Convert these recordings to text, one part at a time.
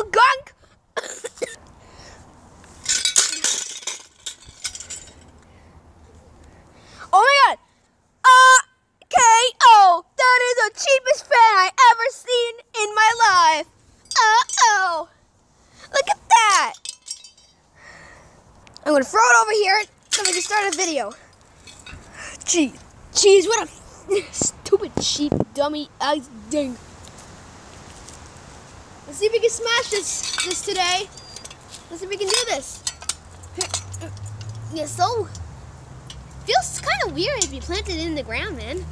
little gunk. Oh my god. KO. That is the cheapest fan I ever seen in my life. Uh-oh. Look at that. I'm going to throw it over here so we can start a video. Jeez, what a stupid cheap dummy ass thing. Let's see if we can smash this today. Let's see if we can do this. Yeah, so feels kind of weird if you plant it in the ground, man.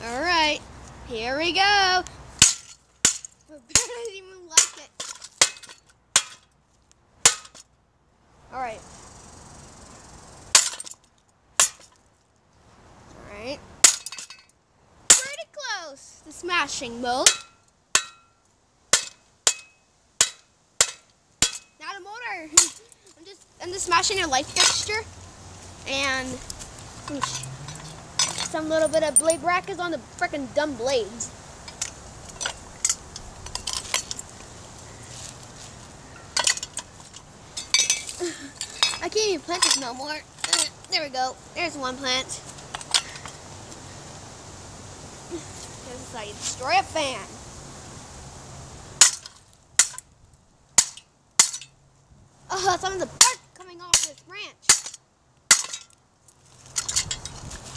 All right, here we go. The bear doesn't even like it. All right. All right. Pretty close to smashing mode. Now the motor. I'm just smashing a light fixture and some little bit of blade brackets on the frickin' dumb blades. I can't even plant this no more. There we go. There's one plant. This is how you destroy a fan. Oh, some of the bark coming off this branch.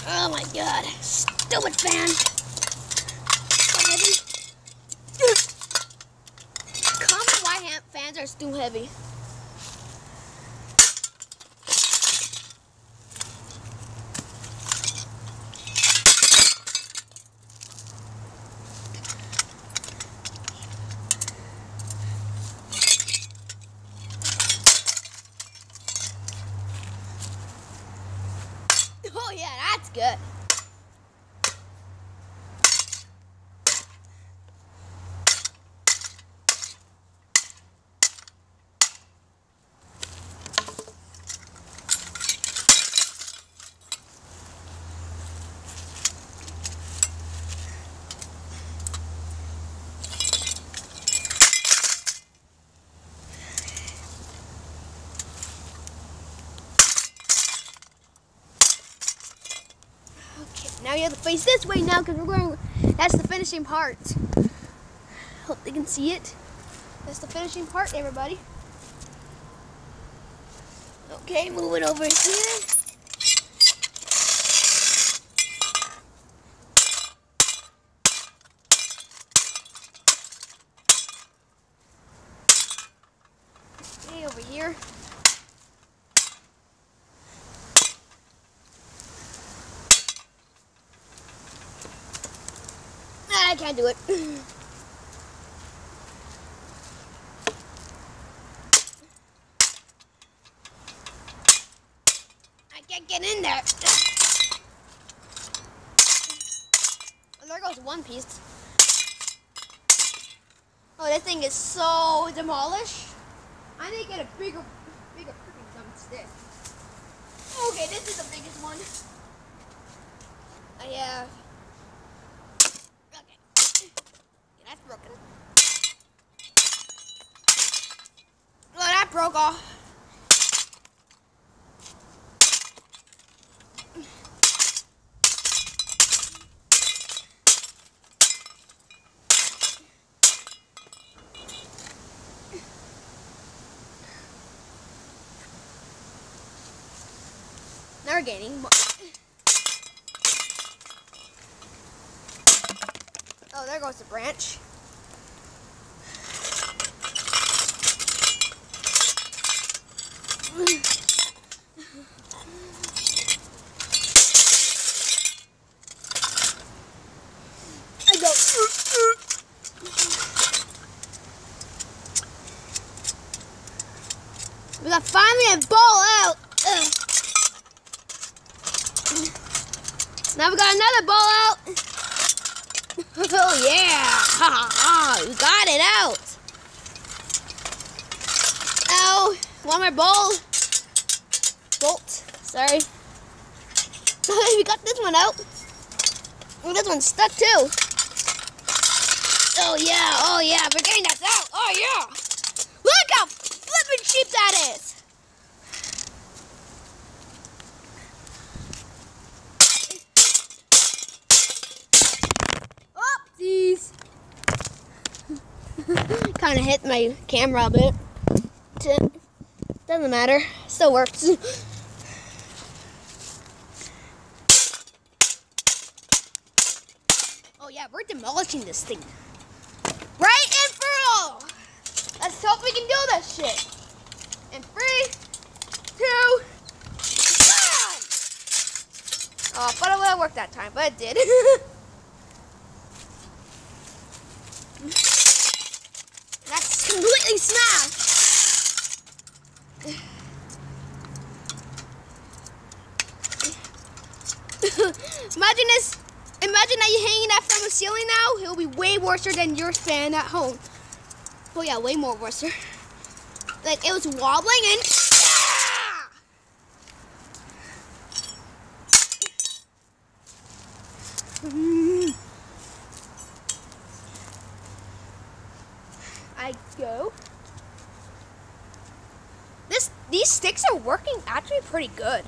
Oh my god. Stupid fan. So heavy. Common white fans are too heavy. Oh yeah, that's good. Now you have to face this way now because we're going, that's the finishing part. Hope they can see it. That's the finishing part, everybody. Okay, moving over here. Okay, over here. I can't do it. I can't get in there. Oh, there goes one piece. Oh, this thing is so demolished. I need to get a bigger freaking dumpster. Okay, this is the biggest one. I have. That's broken. Oh, that broke off. Now we're gaining more. Oh, there goes the branch. I go. We got finally a ball out. Now we got another ball out. Oh yeah! We got it out. Oh, one more bolt. Sorry. We got this one out. Oh, this one's stuck too. Oh yeah, we're getting that out. Oh yeah. Look how flippin' cheap that is. Oopsies. Kind of hit my camera a bit. Doesn't matter. Still works. Oh yeah, we're demolishing this thing. Right and for all. Let's hope we can do this shit. In 3, 2, 1. Oh, but it wouldn't work that time, but it did. That's completely smashed. Imagine this. Imagine that you're hanging that from the ceiling now. It'll be way worse than your fan at home. Oh yeah, way more worse. Like it was wobbling and I go. These sticks are working actually pretty good.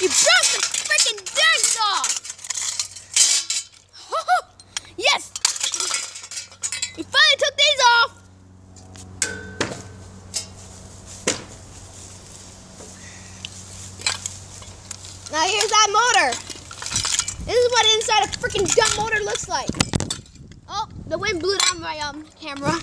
You broke the freaking dents off! Yes! You finally took these off! Now here's that motor. This is what inside a freaking dumb motor looks like. Oh, the wind blew down my camera.